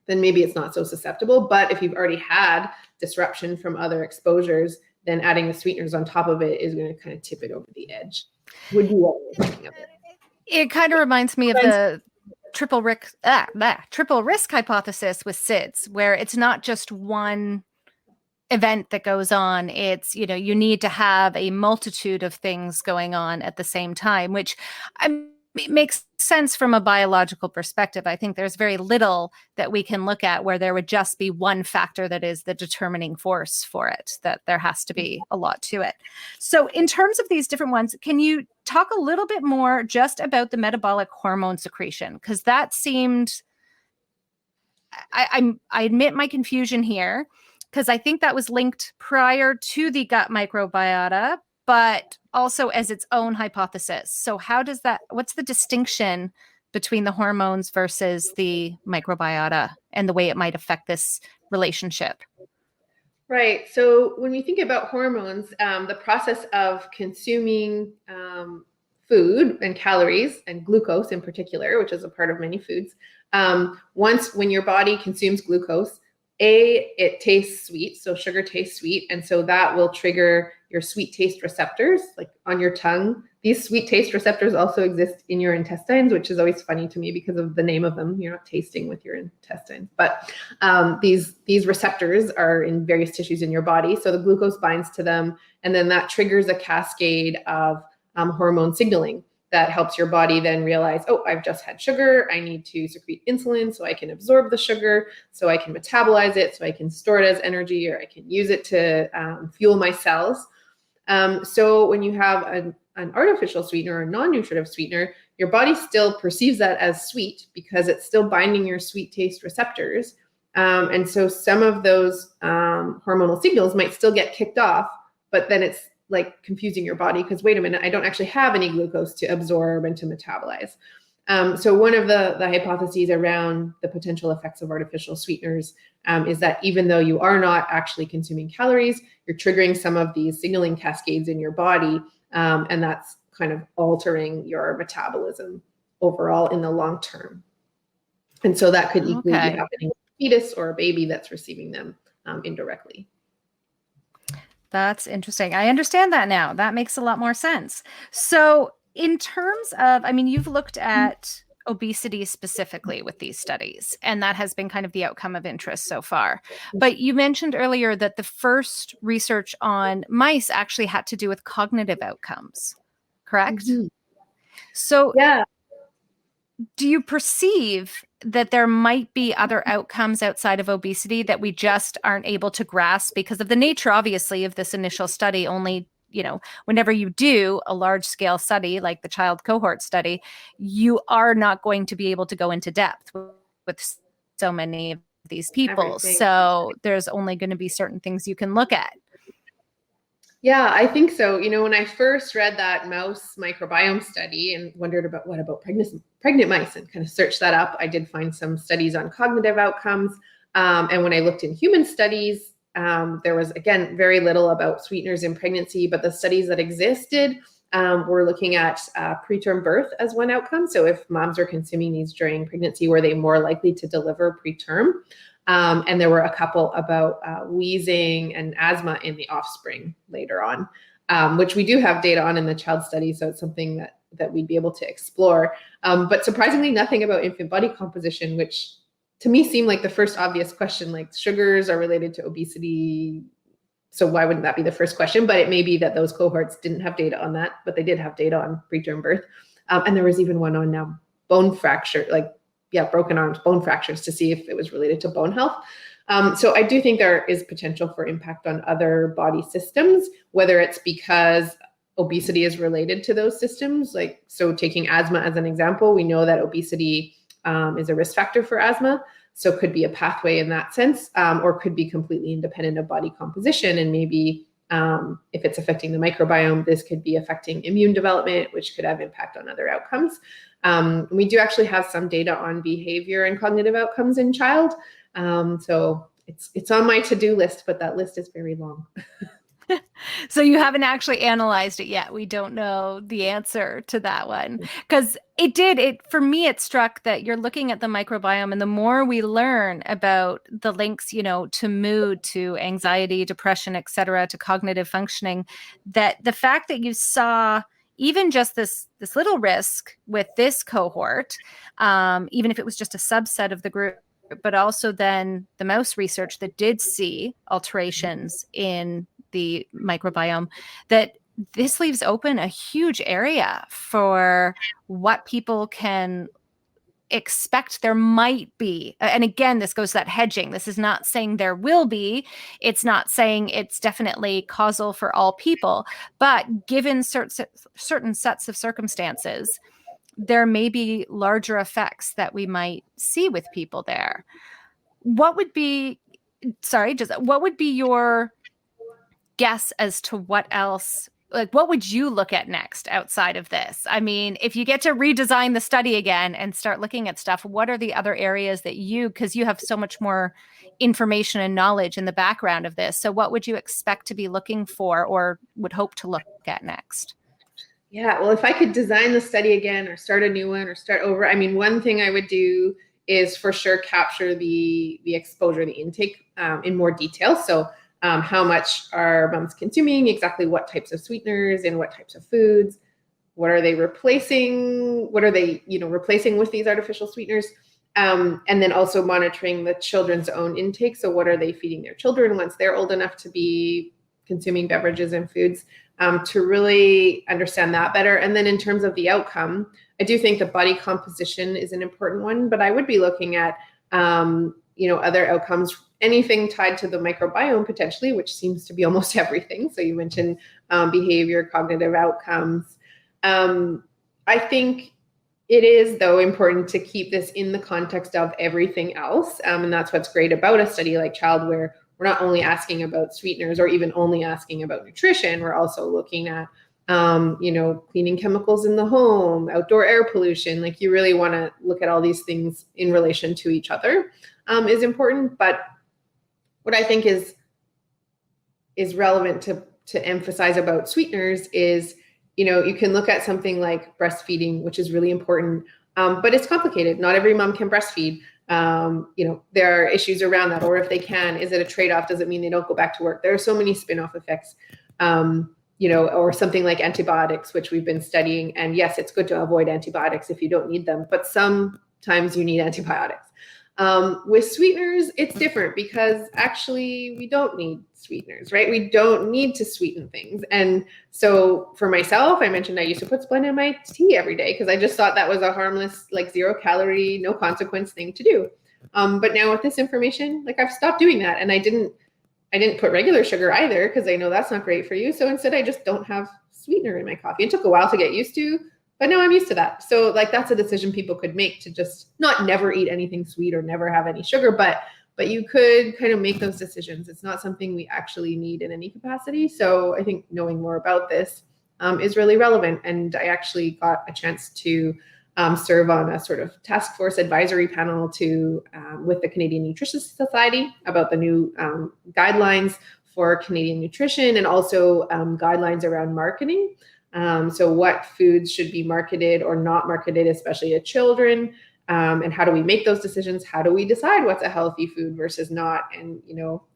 then maybe it's not so susceptible. But if you've already had disruption from other exposures, then adding the sweeteners on top of it is going to kind of tip it over the edge. Would be what we're thinking of it. It kind of reminds me of the triple risk hypothesis with SIDS, where it's not just one event that goes on. It's, you need to have a multitude of things going on at the same time, which it makes sense from a biological perspective. I think there's very little that we can look at where there would just be one factor that is the determining force for it, that there has to be a lot to it. So in terms of these different ones, can you talk a little bit more just about the metabolic hormone secretion? Because that seemed, I admit my confusion here, because I think that was linked prior to the gut microbiota, but also as its own hypothesis. So what's the distinction between the hormones versus the microbiota and the way it might affect this relationship? Right. So when we think about hormones, the process of consuming food and calories and glucose in particular, which is a part of many foods, when your body consumes glucose, it tastes sweet. So sugar tastes sweet. And so that will trigger your sweet taste receptors, like on your tongue. These sweet taste receptors also exist in your intestines, which is always funny to me because of the name of them. You're not tasting with your intestines, but these receptors are in various tissues in your body. So the glucose binds to them, and then that triggers a cascade of hormone signaling that helps your body then realize, oh, I've just had sugar. I need to secrete insulin so I can absorb the sugar, so I can metabolize it, so I can store it as energy, or I can use it to fuel my cells. So when you have an artificial sweetener or a non-nutritive sweetener, your body still perceives that as sweet because it's still binding your sweet taste receptors. And so some of those hormonal signals might still get kicked off, but then it's like confusing your body because, wait a minute, I don't actually have any glucose to absorb and to metabolize. So one of the hypotheses around the potential effects of artificial sweeteners is that even though you are not actually consuming calories, you're triggering some of these signaling cascades in your body, and that's kind of altering your metabolism overall in the long term. And so that could equally be happening with a fetus or a baby that's receiving them indirectly. That's interesting. I understand that now. That makes a lot more sense. So in terms of, you've looked at obesity specifically with these studies, and that has been kind of the outcome of interest so far. But you mentioned earlier that the first research on mice actually had to do with cognitive outcomes, correct? Mm-hmm. So yeah. Do you perceive that there might be other outcomes outside of obesity that we just aren't able to grasp because of the nature, obviously, of this initial study? Only, whenever you do a large scale study like the child cohort study, you are not going to be able to go into depth with so many of these people. Everything. So there's only going to be certain things you can look at. Yeah, I think so. When I first read that mouse microbiome study and wondered about what about pregnant mice and kind of searched that up, I did find some studies on cognitive outcomes. And when I looked in human studies, there was, again, very little about sweeteners in pregnancy, but the studies that existed were looking at preterm birth as one outcome. So if moms are consuming these during pregnancy, were they more likely to deliver preterm? And there were a couple about wheezing and asthma in the offspring later on, which we do have data on in the child study. So it's something that we'd be able to explore. But surprisingly, nothing about infant body composition, which to me seemed like the first obvious question, like sugars are related to obesity. So why wouldn't that be the first question? But it may be that those cohorts didn't have data on that, but they did have data on preterm birth. And there was even one on bone fracture, broken arms, bone fractures, to see if it was related to bone health. So I do think there is potential for impact on other body systems, whether it's because obesity is related to those systems. So taking asthma as an example, we know that obesity is a risk factor for asthma. So could be a pathway in that sense, or could be completely independent of body composition and maybe If it's affecting the microbiome, this could be affecting immune development, which could have impact on other outcomes. We do actually have some data on behavior and cognitive outcomes in child. So it's on my to-do list, but that list is very long. So you haven't actually analyzed it yet. We don't know the answer to that one, because for me, it struck that you're looking at the microbiome, and the more we learn about the links, to mood, to anxiety, depression, et cetera, to cognitive functioning, that the fact that you saw even just this little risk with this cohort, even if it was just a subset of the group, but also then the mouse research that did see alterations in the microbiome, that this leaves open a huge area for what people can expect there might be. And again, this goes to that hedging. This is not saying there will be. It's not saying it's definitely causal for all people. But given certain sets of circumstances, there may be larger effects that we might see with people there. What would be your guess as to what else, like what would you look at next outside of this? I mean, if you get to redesign the study again and start looking at stuff, what are the other areas that because you have so much more information and knowledge in the background of this. So what would you expect to be looking for or would hope to look at next? Yeah, well, if I could design the study again or start a new one or start over, I mean, one thing I would do is for sure capture the exposure, the intake in more detail. So how much are moms consuming, exactly what types of sweeteners and what types of foods, what are they replacing, replacing with these artificial sweeteners, and then also monitoring the children's own intake. So what are they feeding their children once they're old enough to be consuming beverages and foods, to really understand that better. And then in terms of the outcome, I do think the body composition is an important one, but I would be looking at other outcomes, anything tied to the microbiome potentially, which seems to be almost everything. So you mentioned behavior, cognitive outcomes. I think it is, though, important to keep this in the context of everything else. And that's what's great about a study like Child, where we're not only asking about sweeteners or even only asking about nutrition. We're also looking at, cleaning chemicals in the home, outdoor air pollution. Like, you really want to look at all these things in relation to each other is important. But what I think is relevant to emphasize about sweeteners is, you can look at something like breastfeeding, which is really important, but it's complicated. Not every mom can breastfeed. There are issues around that, or if they can, is it a trade-off? Does it mean they don't go back to work? There are so many spin-off effects, or something like antibiotics, which we've been studying. And yes, it's good to avoid antibiotics if you don't need them, but sometimes you need antibiotics. With sweeteners, it's different because actually we don't need sweeteners, right? We don't need to sweeten things. And so for myself, I mentioned I used to put Splenda in my tea every day because I just thought that was a harmless, like 0 calorie, no consequence thing to do. But now with this information, like, I've stopped doing that. And I didn't put regular sugar either because I know that's not great for you. So instead, I just don't have sweetener in my coffee. It took a while to get used to, but now I'm used to that. So like, that's a decision people could make to just not never eat anything sweet or never have any sugar, but you could kind of make those decisions. It's not something we actually need in any capacity. So I think knowing more about this is really relevant. And I actually got a chance to serve on a sort of task force advisory panel with the Canadian Nutrition Society about the new guidelines for Canadian nutrition, and also guidelines around marketing. So what foods should be marketed or not marketed, especially to children, and how do we make those decisions? How do we decide what's a healthy food versus not? And,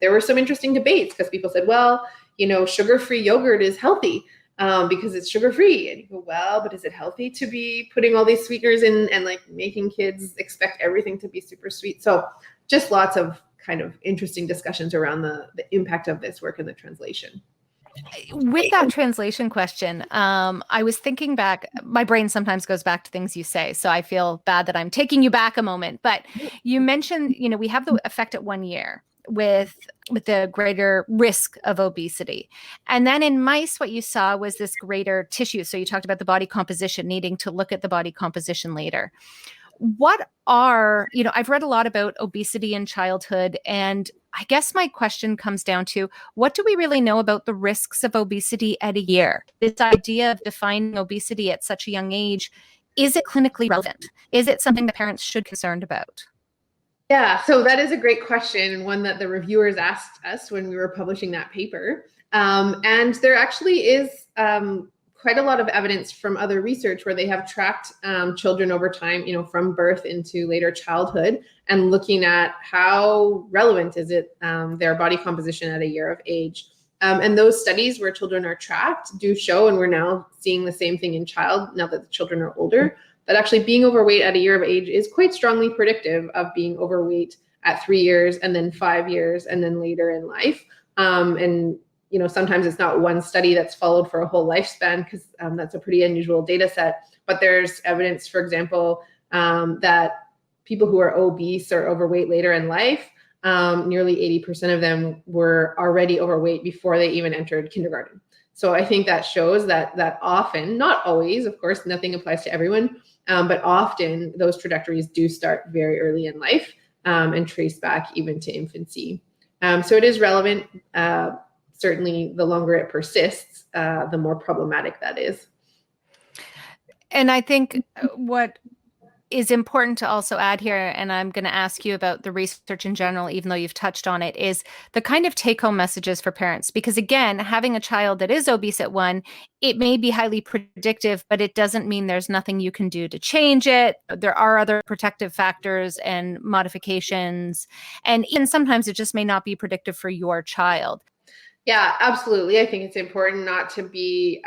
there were some interesting debates because people said, well, sugar-free yogurt is healthy because it's sugar-free. And you go, well, but is it healthy to be putting all these sweeteners in and like making kids expect everything to be super sweet? So just lots of kind of interesting discussions around the impact of this work in the translation. With that translation question, I was thinking back, my brain sometimes goes back to things you say, so I feel bad that I'm taking you back a moment, but you mentioned, we have the effect at 1 year with the greater risk of obesity. And then in mice, what you saw was this greater tissue. So you talked about the body composition, needing to look at the body composition later. I've read a lot about obesity in childhood, and I guess my question comes down to, what do we really know about the risks of obesity at a year? This idea of defining obesity at such a young age, is it clinically relevant? Is it something that parents should be concerned about? Yeah, so that is a great question, and one that the reviewers asked us when we were publishing that paper. And there actually is quite a lot of evidence from other research where they have tracked children over time, from birth into later childhood, and looking at how relevant is it their body composition at a year of age. And those studies where children are tracked do show, and we're now seeing the same thing in child now that the children are older, that actually being overweight at a year of age is quite strongly predictive of being overweight at 3 years, and then 5 years, and then later in life. And sometimes it's not one study that's followed for a whole lifespan, because that's a pretty unusual data set. But there's evidence, for example, that people who are obese or overweight later in life, nearly 80% of them were already overweight before they even entered kindergarten. So I think that shows that often, not always, of course, nothing applies to everyone, but often those trajectories do start very early in life and trace back even to infancy. So it is relevant. Certainly, the longer it persists, the more problematic that is. And I think what is important to also add here, and I'm going to ask you about the research in general, even though you've touched on it, is the kind of take-home messages for parents. Because again, having a child that is obese at 1, it may be highly predictive, but it doesn't mean there's nothing you can do to change it. There are other protective factors and modifications, and even sometimes it just may not be predictive for your child. Yeah, absolutely. I think it's important not to be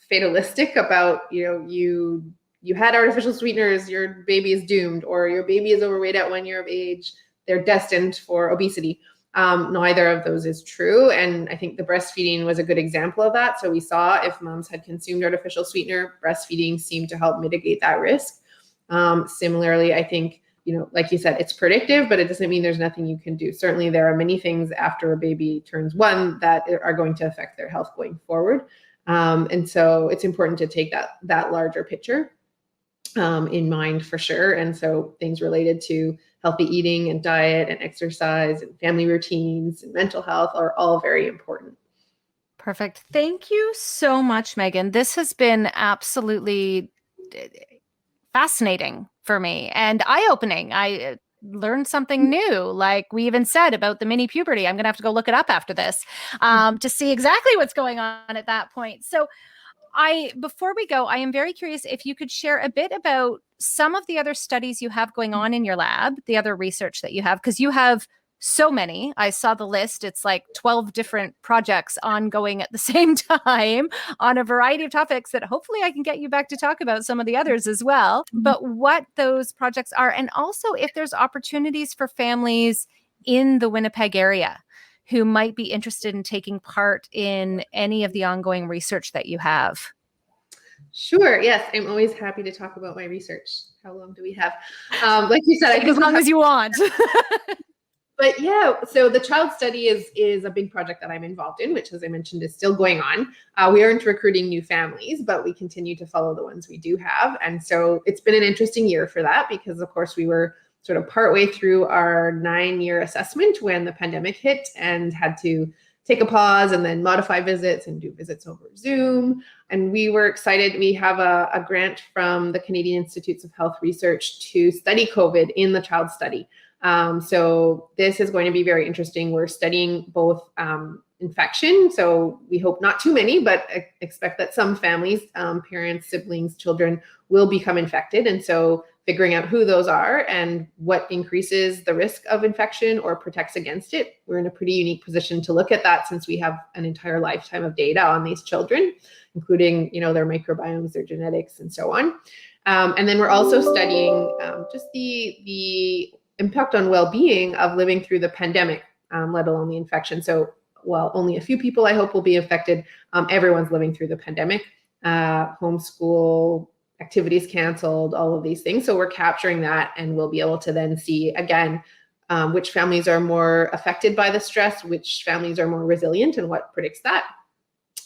fatalistic about, you had artificial sweeteners, your baby is doomed, or your baby is overweight at 1 year of age, they're destined for obesity. Neither of those is true. And I think the breastfeeding was a good example of that. So we saw if moms had consumed artificial sweetener, breastfeeding seemed to help mitigate that risk. Similarly, I think, like you said, it's predictive, but it doesn't mean there's nothing you can do. Certainly, there are many things after a baby turns 1 that are going to affect their health going forward. And so it's important to take that larger picture in mind for sure. And so things related to healthy eating and diet and exercise and family routines and mental health are all very important. Perfect. Thank you so much, Meghan. This has been absolutely fascinating for me and eye-opening. I learned something new, like we even said about the mini puberty. I'm going to have to go look it up after this to see exactly what's going on at that point. So before we go, I am very curious if you could share a bit about some of the other studies you have going on in your lab, the other research that you have, because you have so many. I saw the list. It's like 12 different projects ongoing at the same time on a variety of topics that hopefully I can get you back to talk about some of the others as well. But what those projects are, and also if there's opportunities for families in the Winnipeg area who might be interested in taking part in any of the ongoing research that you have. Sure. Yes. I'm always happy to talk about my research. How long do we have? Like you said, as long as you want. But yeah, so the child study is a big project that I'm involved in, which, as I mentioned, is still going on. We aren't recruiting new families, but we continue to follow the ones we do have. And so it's been an interesting year for that because, of course, we were sort of partway through our 9-year assessment when the pandemic hit and had to take a pause and then modify visits and do visits over Zoom. And we were excited. We have a grant from the Canadian Institutes of Health Research to study COVID in the child study. So this is going to be very interesting. We're studying both infection. So we hope not too many, but expect that some families, parents, siblings, children will become infected. And so figuring out who those are and what increases the risk of infection or protects against it. We're in a pretty unique position to look at that since we have an entire lifetime of data on these children, including, their microbiomes, their genetics, and so on. And then we're also studying just the impact on well-being of living through the pandemic, let alone the infection. So while only a few people, I hope, will be affected, everyone's living through the pandemic, homeschool, activities canceled, all of these things. So we're capturing that, and we'll be able to then see, again, which families are more affected by the stress, which families are more resilient, and what predicts that.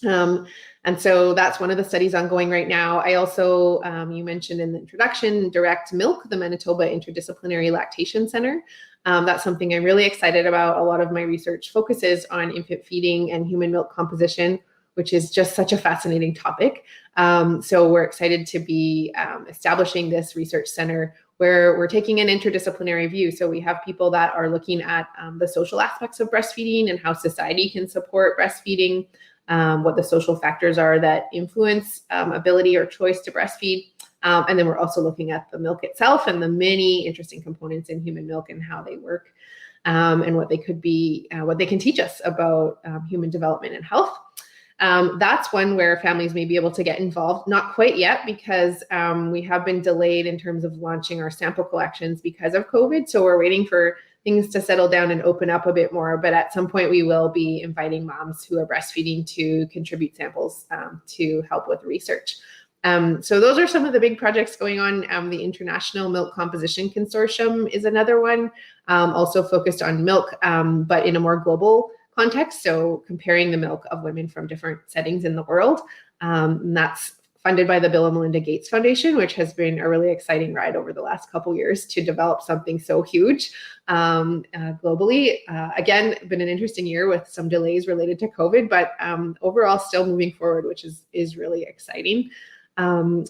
And so that's one of the studies ongoing right now. I also, you mentioned in the introduction, Direct Milk, the Manitoba Interdisciplinary Lactation Center. That's something I'm really excited about. A lot of my research focuses on infant feeding and human milk composition, which is just such a fascinating topic. So we're excited to be establishing this research center where we're taking an interdisciplinary view. So we have people that are looking at the social aspects of breastfeeding and how society can support breastfeeding, what the social factors are that influence ability or choice to breastfeed. And then we're also looking at the milk itself and the many interesting components in human milk and how they work, and what they could be, what they can teach us about human development and health. That's one where families may be able to get involved. Not quite yet, because we have been delayed in terms of launching our sample collections because of COVID. So we're waiting for things to settle down and open up a bit more. But at some point, we will be inviting moms who are breastfeeding to contribute samples to help with research. So those are some of the big projects going on. The International Milk Composition Consortium is another one, also focused on milk, but in a more global context. So comparing the milk of women from different settings in the world. And that's funded by the Bill and Melinda Gates Foundation, which has been a really exciting ride over the last couple of years to develop something so huge globally. Again, been an interesting year with some delays related to COVID, but overall still moving forward, which is really exciting.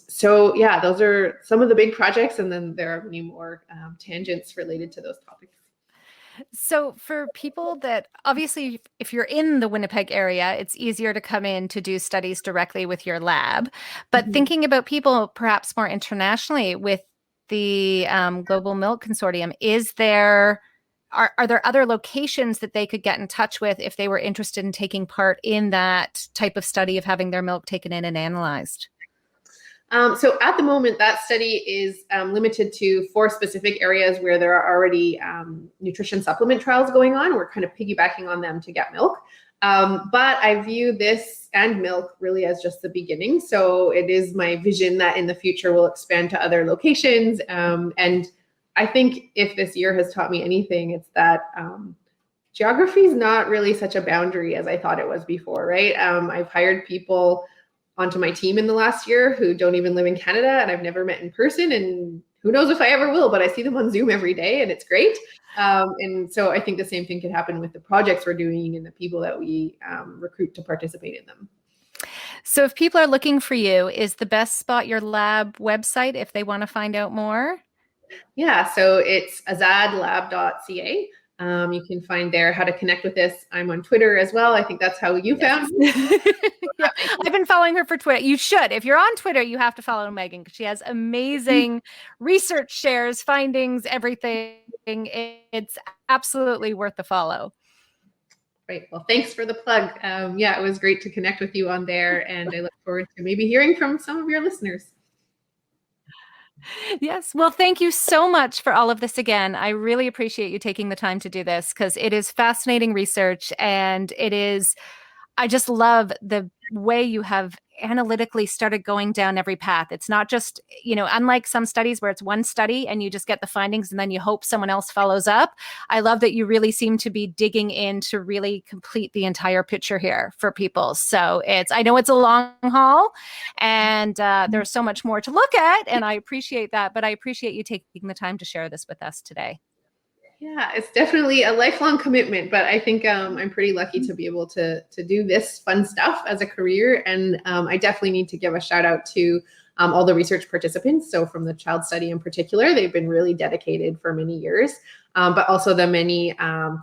So yeah, those are some of the big projects, and then there are many more tangents related to those topics. So for people that, obviously, if you're in the Winnipeg area, it's easier to come in to do studies directly with your lab. But thinking about people perhaps more internationally with the Global Milk Consortium, are there other locations that they could get in touch with if they were interested in taking part in that type of study of having their milk taken in and analyzed? So at the moment, that study is limited to 4 specific areas where there are already nutrition supplement trials going on. We're kind of piggybacking on them to get milk. But I view this and milk really as just the beginning. So it is my vision that in the future we'll expand to other locations. And I think if this year has taught me anything, it's that geography is not really such a boundary as I thought it was before, right? I've hired people onto my team in the last year who don't even live in Canada, and I've never met in person, and who knows if I ever will, but I see them on Zoom every day and it's great. And so I think the same thing could happen with the projects we're doing and the people that we recruit to participate in them. So if people are looking for you, is the best spot your lab website if they want to find out more? Yeah, so it's azadlab.ca. You can find there how to connect with us. I'm on Twitter as well. I think that's how you found me. Yeah, I've been following her for Twitter. You should. If you're on Twitter, you have to follow Meghan because she has amazing research shares, findings, everything. It's absolutely worth the follow. Great. Well, thanks for the plug. Yeah, it was great to connect with you on there, and I look forward to maybe hearing from some of your listeners. Yes. Well, thank you so much for all of this again. I really appreciate you taking the time to do this because it is fascinating research, and I just love the way you have analytically started going down every path. It's not just, unlike some studies where it's one study and you just get the findings and then you hope someone else follows up. I love that you really seem to be digging in to really complete the entire picture here for people. So I know it's a long haul, and there's so much more to look at, and I appreciate that, but I appreciate you taking the time to share this with us today. Yeah, it's definitely a lifelong commitment, but I think I'm pretty lucky to be able to do this fun stuff as a career. And I definitely need to give a shout out to all the research participants. So from the child study in particular, they've been really dedicated for many years, but also the many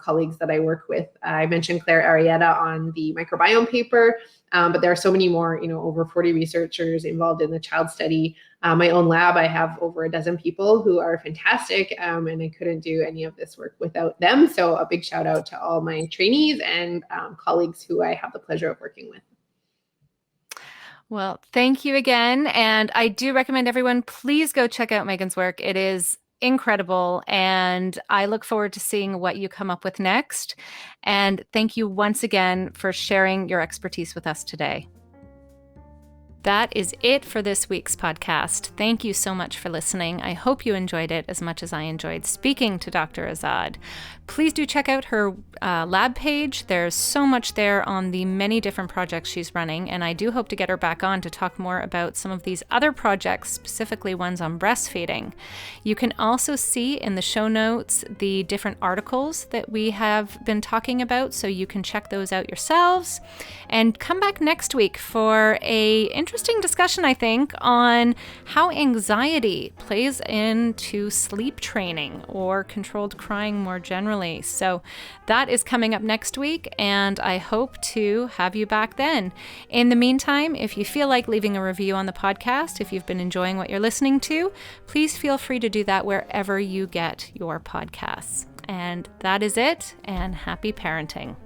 colleagues that I work with. I mentioned Claire Arietta on the microbiome paper, but there are so many more, over 40 researchers involved in the child study. My own lab, I have over a dozen people who are fantastic, and I couldn't do any of this work without them. So a big shout out to all my trainees and colleagues who I have the pleasure of working with. Well, thank you again. And I do recommend everyone, please go check out Meghan's work. It is incredible. And I look forward to seeing what you come up with next. And thank you once again for sharing your expertise with us today. That is it for this week's podcast. Thank you so much for listening. I hope you enjoyed it as much as I enjoyed speaking to Dr. Azad. Please do check out her lab page. There's so much there on the many different projects she's running, and I do hope to get her back on to talk more about some of these other projects, specifically ones on breastfeeding. You can also see in the show notes the different articles that we have been talking about, so you can check those out yourselves. And come back next week for a interesting discussion, I think, on how anxiety plays into sleep training or controlled crying more generally. So that is coming up next week, and I hope to have you back then. In the meantime, if you feel like leaving a review on the podcast, if you've been enjoying what you're listening to, please feel free to do that wherever you get your podcasts. And that is it, and happy parenting.